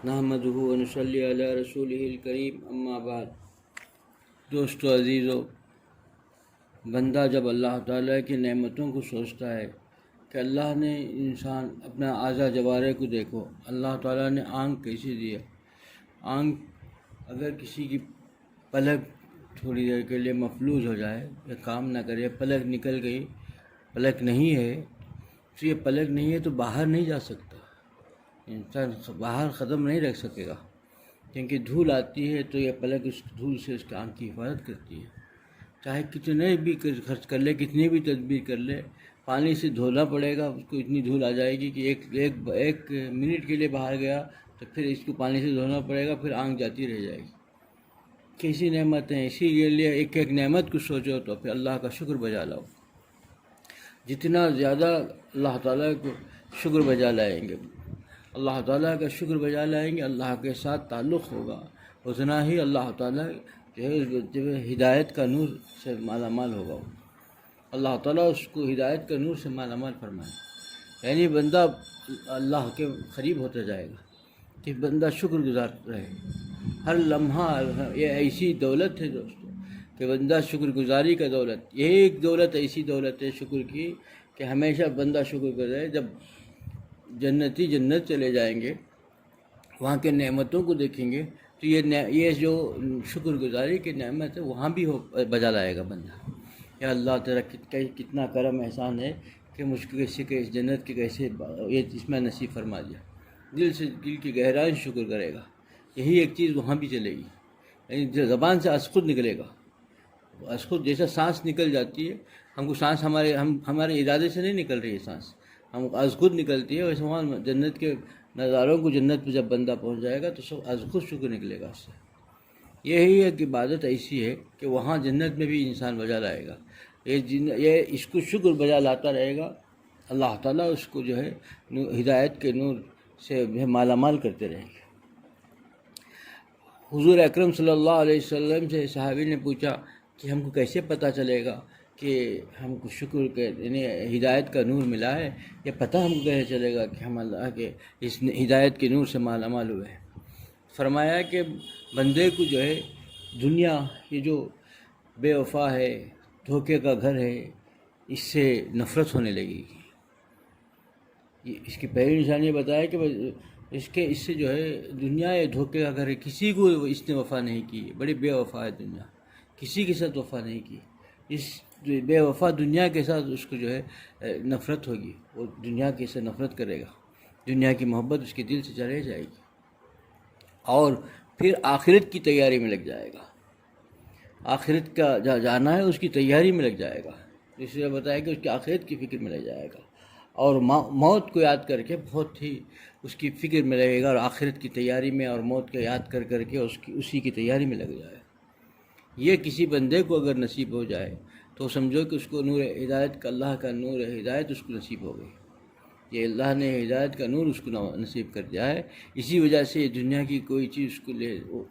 نحمدہ و نصلی علی رسولہ الکریم، اما بعد۔ دوستو عزیزو، بندہ جب اللہ تعالیٰ کی نعمتوں کو سوچتا ہے کہ اللہ نے انسان اپنا اعضاء جوارح کو دیکھو، اللہ تعالیٰ نے آنکھ کیسے دیا۔ آنکھ اگر کسی کی پلک تھوڑی دیر کے لیے مفلوج ہو جائے یا کام نہ کرے، پلک نکل گئی، پلک نہیں ہے، تو یہ پلک نہیں ہے تو باہر نہیں جا سکتا، انسان باہر قدم نہیں رکھ سکے گا، کیونکہ دھول آتی ہے تو یہ پلک اس دھول سے اس کی آنکھ کی حفاظت کرتی ہے۔ چاہے کتنے بھی خرچ کر لے، کتنی بھی تدبیر کر لے، پانی سے دھونا پڑے گا، اس کو اتنی دھول آ جائے گی کہ ایک منٹ کے لیے باہر گیا تو پھر اس کو پانی سے دھونا پڑے گا، پھر آنکھ جاتی رہ جائے گی۔ کیسی نعمت ہیں، اسی لیے ایک ایک نعمت کو سوچو تو پھر اللہ کا شکر بجا لاؤ۔ جتنا زیادہ اللہ تعالیٰ کو شکر بجا لائیں گے، اللہ تعالیٰ کا شکر بجا لائیں گے، اللہ کے ساتھ تعلق ہوگا، اتنا ہی اللہ تعالیٰ جو ہے ہدایت کا نور سے مالا مال ہوگا۔ اللہ تعالیٰ اس کو ہدایت کا نور سے مالا مال فرمائے، یعنی بندہ اللہ کے قریب ہوتا جائے گا کہ بندہ شکر گزار رہے۔ ہر لمحہ یہ ایسی دولت ہے دوستو کہ بندہ شکر گزاری کا دولت، یہ ایک دولت ایسی دولت ہے شکر کی کہ ہمیشہ بندہ شکر کرے۔ جب جنتی جنت چلے جائیں گے، وہاں کے نعمتوں کو دیکھیں گے تو یہ جو شکر گزاری کی نعمت ہے وہاں بھی بجا لائے گا بندہ، یا اللہ تعالیٰ کتنا کرم احسان ہے کہ مجھ کو اس جنت کے کیسے یہ اس میں نصیب فرما دیا۔ دل کی گہرائی شکر کرے گا، یہی ایک چیز وہاں بھی چلے گی، یعنی زبان سے از خود نکلے گا، از خود جیسا سانس نکل جاتی ہے، ہم کو سانس ہمارے ارادے سے نہیں نکل رہی ہے، سانس ہم از خود نکلتی ہے، ویسے وہاں جنت کے نظاروں کو جنت پہ جب بندہ پہنچ جائے گا تو سب از خود شکر نکلے گا اس سے۔ یہی ایک عبادت ایسی ہے کہ وہاں جنت میں بھی انسان بجا لائے گا، یہ اس کو شکر بجا لاتا رہے گا، اللہ تعالیٰ اس کو جو ہے ہدایت کے نور سے مالا مال کرتے رہیں گے۔ حضور اکرم صلی اللہ علیہ وسلم سے صحابی نے پوچھا کہ ہم کو کیسے پتہ چلے گا کہ ہم کو شکر کے یعنی ہدایت کا نور ملا ہے، یہ پتہ ہم کو کیسے چلے گا کہ ہم اللہ کے اس ہدایت کے نور سے مالا مال ہوئے ہیں؟ فرمایا کہ بندے کو جو ہے دنیا یہ جو بے وفا ہے، دھوکے کا گھر ہے، اس سے نفرت ہونے لگے گی۔ اس کی پہلی نشانی بتایا کہ اس سے جو ہے دنیا یہ دھوکے کا گھر ہے، کسی کو اس نے وفا نہیں کی، بڑی بے وفا ہے دنیا، کسی کے ساتھ وفا نہیں کی۔ اس بے وفا دنیا کے ساتھ اس کو جو ہے نفرت ہوگی، وہ دنیا کے سے نفرت کرے گا، دنیا کی محبت اس کے دل سے چلے جائے گی، اور پھر آخرت کی تیاری میں لگ جائے گا، آخرت کا جانا ہے اس کی تیاری میں لگ جائے گا، اس لیے بتایا کہ اس کی آخرت کی فکر میں لگ جائے گا، اور موت کو یاد کر کے بہت ہی اس کی فکر میں لگے گا، اور آخرت کی تیاری میں اور موت کو یاد کر کے اسی کی تیاری میں لگ جائے گا۔ یہ کسی بندے کو اگر نصیب ہو جائے تو سمجھو کہ اس کو نور ہدایت کا، اللہ کا نور ہدایت اس کو نصیب ہو گئی، یہ اللہ نے ہدایت کا نور اس کو نصیب کر دیا ہے۔ اسی وجہ سے دنیا کی کوئی چیز اس کو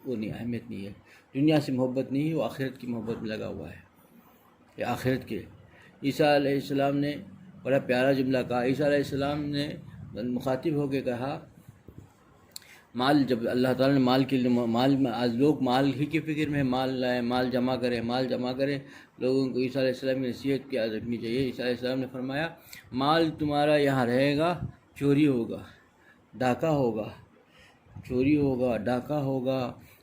وہ نہیں، اہمیت نہیں ہے، دنیا سے محبت نہیں ہے، وہ آخرت کی محبت میں لگا ہوا ہے، یہ آخرت کے۔ عیسیٰ علیہ السلام نے بڑا پیارا جملہ کہا، عیسیٰ علیہ السلام نے مخاطب ہو کے کہا، مال جب اللہ تعالیٰ نے مال کے لیے آج لوگ مال ہی کی فکر میں مال لائیں، مال جمع کریں، لوگوں کو عیسیٰ علیہ السلام کی نصیحت کی یاد رکھنی چاہیے۔ عیسیٰ علیہ السلام نے فرمایا، مال تمہارا یہاں رہے گا، چوری ہوگا، ڈاکہ ہوگا، چوری ہوگا، ڈاکہ ہوگا،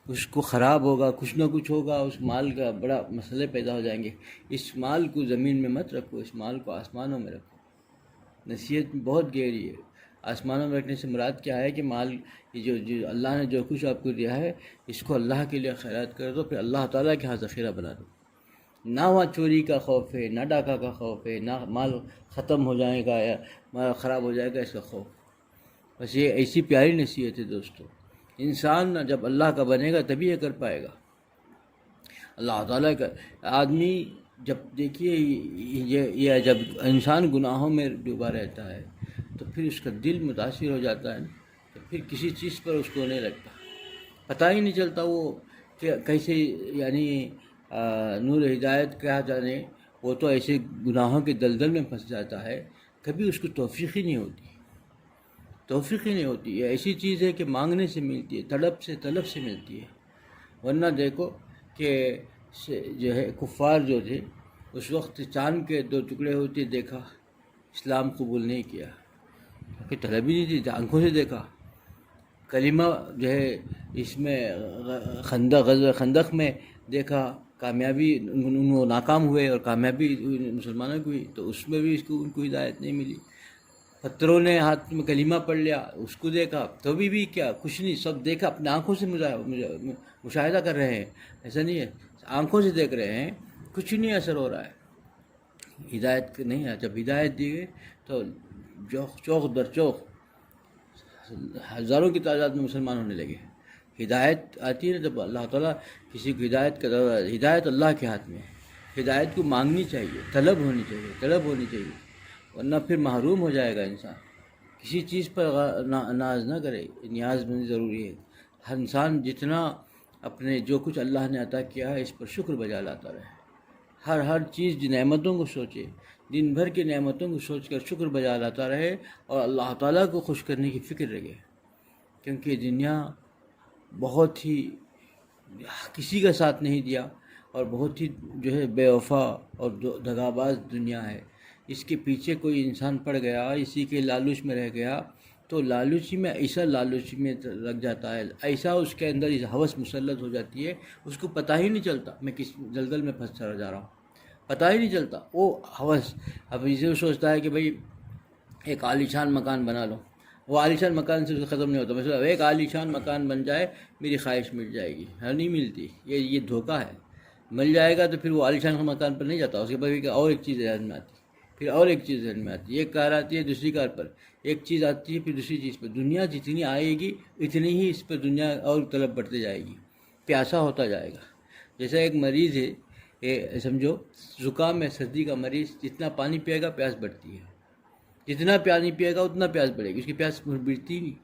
اس کو خراب ہوگا، کچھ نہ کچھ ہوگا، اس مال کا بڑا مسئلے پیدا ہو جائیں گے۔ اس مال کو زمین میں مت رکھو، اس مال کو آسمانوں میں رکھو۔ نصیحت بہت گہری ہے۔ آسمانوں میں رکھنے سے مراد کیا ہے کہ مال جو اللہ نے جو کچھ آپ کو دیا ہے، اس کو اللہ کے لیے خیرات کر دو، پھر اللہ تعالیٰ کے ہاں ذخیرہ بنا دو۔ نہ وہاں چوری کا خوف ہے، نہ ڈاکہ کا خوف ہے، نہ مال ختم ہو جائے گا یا مال خراب ہو جائے گا اس کا خوف۔ بس یہ ایسی پیاری نصیحت ہے دوستو، انسان جب اللہ کا بنے گا تبھی یہ کر پائے گا۔ اللہ تعالیٰ کا آدمی جب دیکھیے یہ جب انسان گناہوں میں ڈوبا رہتا ہے تو پھر اس کا دل متاثر ہو جاتا ہے، تو پھر کسی چیز پر اس کو نہیں لگتا، پتہ ہی نہیں چلتا وہ کہ کیسے، یعنی نور ہدایت کیا جانے، وہ تو ایسے گناہوں کے دلدل میں پھنس جاتا ہے، کبھی اس کو توفیق ہی نہیں ہوتی۔ توفیق ہی نہیں ہوتی. یہ ایسی چیز ہے کہ مانگنے سے ملتی ہے، طلب سے ملتی ہے. ورنہ دیکھو کہ جو ہے کفار جو تھے اس وقت چاند کے 2 ٹکڑے ہوتے دیکھا، اسلام قبول نہیں کیا، کہ طلب ہی نہیں تھی، آنکھوں سے دیکھا. کلمہ جو ہے اس میں غزوہ خندق میں دیکھا، کامیابی وہ ناکام ہوئے اور کامیابی مسلمانوں کی ہوئی، تو اس میں بھی ان کو ہدایت نہیں ملی. پتھروں نے ہاتھ میں کلمہ پڑھ لیا، اس کو دیکھا تو بھی کیا کچھ نہیں، سب دیکھا اپنے آنکھوں سے مشاہدہ کر رہے ہیں. ایسا نہیں ہے، آنکھوں سے دیکھ رہے ہیں، کچھ نہیں اثر ہو رہا ہے. ہدایت نہیں ہے. جب ہدایت دی گئی تو چوک در چوک ہزاروں کی تعداد میں مسلمان ہونے لگے. ہدایت آتی ہے نا جب اللہ تعالیٰ کسی کو ہدایت کا دعویٰ، ہدایت اللہ کے ہاتھ میں ہے. ہدایت کو مانگنی چاہیے، طلب ہونی چاہیے، ورنہ پھر محروم ہو جائے گا انسان. کسی چیز پر ناز نہ کرے، نیاز مندی ضروری ہے. ہر انسان جتنا اپنے جو کچھ اللہ نے عطا کیا ہے اس پر شکر بجا لاتا رہے. ہر چیز نعمتوں کو سوچے، دن بھر کی نعمتوں کو سوچ کر شکر بجا لاتا رہے اور اللہ تعالیٰ کو خوش کرنے کی فکر رکھے. کیونکہ دنیا بہت ہی کسی کا ساتھ نہیں دیا اور بہت ہی جو ہے بے وفا اور دغاباز دنیا ہے. اس کے پیچھے کوئی انسان پڑ گیا، اسی کے لالچ میں رہ گیا تو لالچی میں ایسا لالچ میں لگ جاتا ہے، ایسا اس کے اندر ہوس مسلط ہو جاتی ہے، اس کو پتہ ہی نہیں چلتا میں کس دلدل میں پھنس جا رہا ہوں، پتہ ہی نہیں چلتا. وہ ہوس اب اسے سوچتا ہے کہ بھائی ایک عالیشان مکان بنا لو. وہ عالیشان مکان سے ختم نہیں ہوتا. مثلا ایک عالیشان مکان بن جائے میری خواہش مل جائے گی، نہیں ملتی. یہ دھوکہ ہے. مل جائے گا تو پھر وہ عالیشان مکان پر نہیں جاتا، اس کے بعد اور ایک چیز ذہن میں آتی، پھر اور ایک چیز ذہن میں آتی ہے. ایک کار آتی ہے دوسری کار پر، ایک چیز آتی ہے پھر دوسری چیز پر. دنیا جتنی آئے گی اتنی ہی اس پر دنیا اور طلب بڑھتے جائے گی، پیاسا ہوتا جائے گا. جیسا ایک مریض ہے، سمجھو زکام ہے، سردی کا مریض، جتنا پانی پیے گا پیاس بڑھتی ہے، جتنا پانی پیے گا اتنا پیاس بڑھے گی، اس کی پیاس بڑھتی نہیں.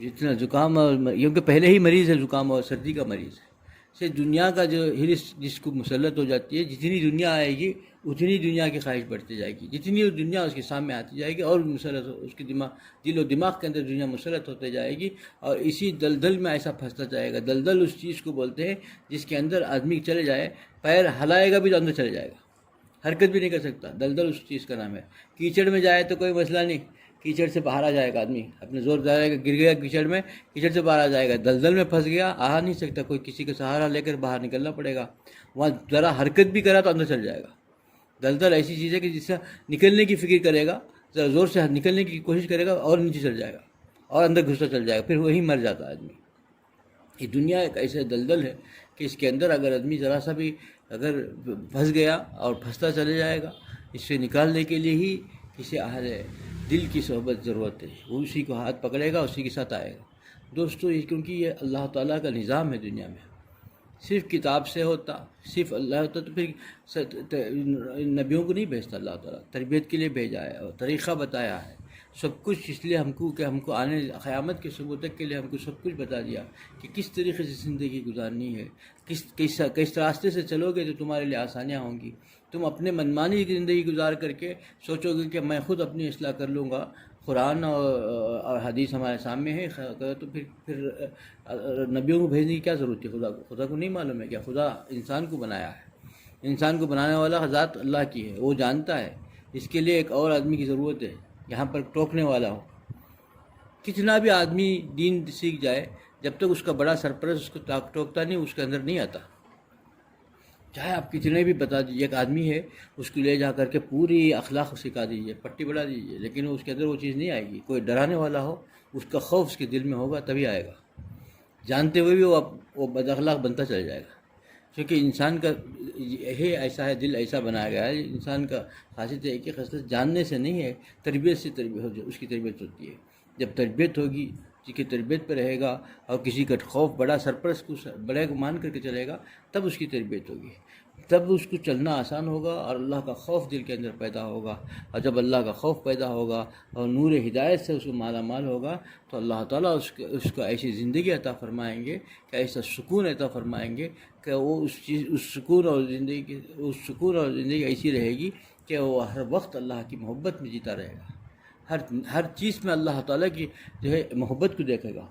جتنا زکام اور کیونکہ پہلے ہی مریض ہے، زکام اور سردی کا مریض ہے. سے دنیا کا جو ہرس جس کو مسلط ہو جاتی ہے، جتنی دنیا آئے گی اتنی دنیا کی خواہش بڑھتی جائے گی، جتنی دنیا اس کے سامنے آتی جائے گی اور مسلط اس کے دل و دماغ کے اندر دنیا مسلط ہوتے جائے گی اور اسی دلدل میں ایسا پھنستا جائے گا. دلدل اس چیز کو بولتے ہیں جس کے اندر آدمی چلے جائے، پیر ہلائے گا بھی تو اندر چلے جائے گا، حرکت بھی نہیں کر سکتا. دلدل اس چیز کا نام ہے. کیچڑ میں جائے تو کوئی مسئلہ نہیں، کیچڑ سے باہر آ جائے گا آدمی، اپنے زور جائے گا، گر گیا کیچڑ میں، کیچڑ سے باہر آ جائے گا. دلدل میں پھنس گیا، آ نہیں سکتا، کوئی کسی کا سہارا لے کر باہر نکلنا پڑے گا. وہاں ذرا حرکت بھی کرا تو اندر چل جائے گا. دلدل ایسی چیز ہے کہ جس سے نکلنے کی فکر کرے گا، ذرا زور سے نکلنے کی کوشش کرے گا اور نیچے چل جائے گا اور اندر گھستا چل جائے گا، پھر وہی مر جاتا ہے آدمی. یہ دنیا ایک ایسے دلدل ہے کہ اس کے اندر اگر آدمی ذرا سا بھی اگر پھنس گیا اور پھنستا چلے جائے گا، اس سے نکالنے کے لیے ہی کسی اہل دل کی صحبت ضرورت ہے. وہ اسی کو ہاتھ پکڑے گا، اسی کے ساتھ آئے گا. دوستو یہ کیونکہ یہ اللہ تعالیٰ کا نظام ہے دنیا میں. صرف کتاب سے ہوتا، صرف اللہ ہوتا تو پھر نبیوں کو نہیں بھیجتا. اللہ تعالیٰ تربیت کے لیے بھیجا ہے اور طریقہ بتایا ہے سب کچھ، اس لیے ہم کو آنے قیامت کے صبح تک کے لیے ہم کو سب کچھ بتا دیا کہ کس طریقے سے زندگی گزارنی ہے، کس راستے سے چلو گے تو تمہارے لیے آسانیاں ہوں گی. تم اپنے منمانی کی زندگی گزار کر کے سوچو گے کہ میں خود اپنی اصلاح کر لوں گا، قرآن اور حدیث ہمارے سامنے ہے، تو پھر نبیوں کو بھیجنے کی کیا ضرورت ہے؟ خدا کو نہیں معلوم ہے کیا خدا انسان کو بنایا ہے؟ انسان کو بنانے والا ذات اللہ کی ہے، وہ جانتا ہے. اس کے لیے ایک اور آدمی کی ضرورت ہے یہاں پر ٹوکنے والا ہو. کتنا بھی آدمی دین سیکھ جائے، جب تک اس کا بڑا سرپرست اس کو ٹوکتا نہیں، اس کے اندر نہیں آتا. چاہے آپ کتنے بھی بتا دیجیے، ایک آدمی ہے اس کو لے جا کر کے پوری اخلاق سکھا دیجیے، پٹی بڑھا دیجیے، لیکن اس کے اندر وہ چیز نہیں آئے گی. کوئی ڈرانے والا ہو، اس کا خوف اس کے دل میں ہوگا تبھی آئے گا. جانتے ہوئے بھی وہ بد اخلاق بنتا چل جائے گا. کیونکہ انسان کا یہ ایسا ہے، دل ایسا بنایا گیا ہے. انسان کا خاصیت ہے کہ خاصیت جاننے سے نہیں ہے، تربیت سے اس کی تربیت ہوتی ہے. جب تربیت ہوگی، جس کی تربیت پہ رہے گا اور کسی کا خوف بڑا سرپرست کو بڑے کو مان کر کے چلے گا، تب اس کی تربیت ہوگی، تب اس کو چلنا آسان ہوگا اور اللہ کا خوف دل کے اندر پیدا ہوگا. اور جب اللہ کا خوف پیدا ہوگا اور نور ہدایت سے اس کو مالا مال ہوگا تو اللہ تعالیٰ اس کو ایسی زندگی عطا فرمائیں گے کہ ایسا سکون عطا فرمائیں گے کہ وہ اس سکون اور زندگی ایسی رہے گی کہ وہ ہر وقت اللہ کی محبت میں جیتا رہے گا. ہر چیز میں اللہ تعالیٰ کی جو ہے محبت کو دیکھے گا،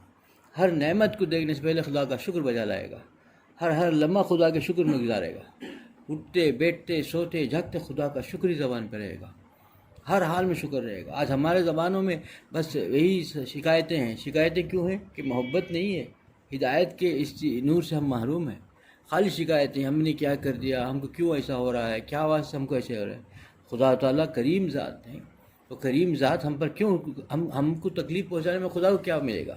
ہر نعمت کو دیکھنے سے پہلے خدا کا شکر بجا لائے گا، ہر لمحہ خدا کے شکر میں گزارے گا، اٹھتے بیٹھتے سوتے جھاگتے خدا کا شکر ہی زبان پہ رہے گا، ہر حال میں شکر رہے گا۔ آج ہمارے زبانوں میں بس یہی شکایتیں ہیں۔ شکایتیں کیوں ہیں؟ کہ محبت نہیں ہے، ہدایت کے اس نور سے ہم محروم ہیں۔ خالی شکایتیں، ہم نے کیا کر دیا، ہم کو کیوں ایسا ہو رہا ہے، کیا واسطے ہم کو ایسے ہو رہا ہے۔ خدا تعالیٰ کریم ذات ہیں، تو کریم ذات ہم پر کیوں، ہم کو تکلیف پہنچانے میں خدا کو کیا ملے گا؟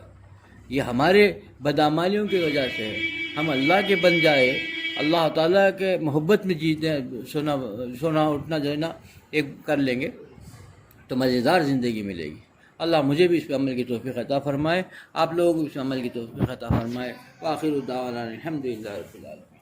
یہ ہمارے بدعمالیوں کی وجہ سے ہے۔ ہم اللہ کے بن جائے، اللہ تعالیٰ کے محبت میں جیتے، سونا اٹھنا جو ہے نا ایک کر لیں گے تو مزیدار زندگی ملے گی۔ اللہ مجھے بھی اس پہ عمل کی توفیق عطا فرمائے، آپ لوگوں کو اس پہ عمل کی توفیق عطا فرمائے۔ وآخر دعوانا الحمدللہ رب العالمین۔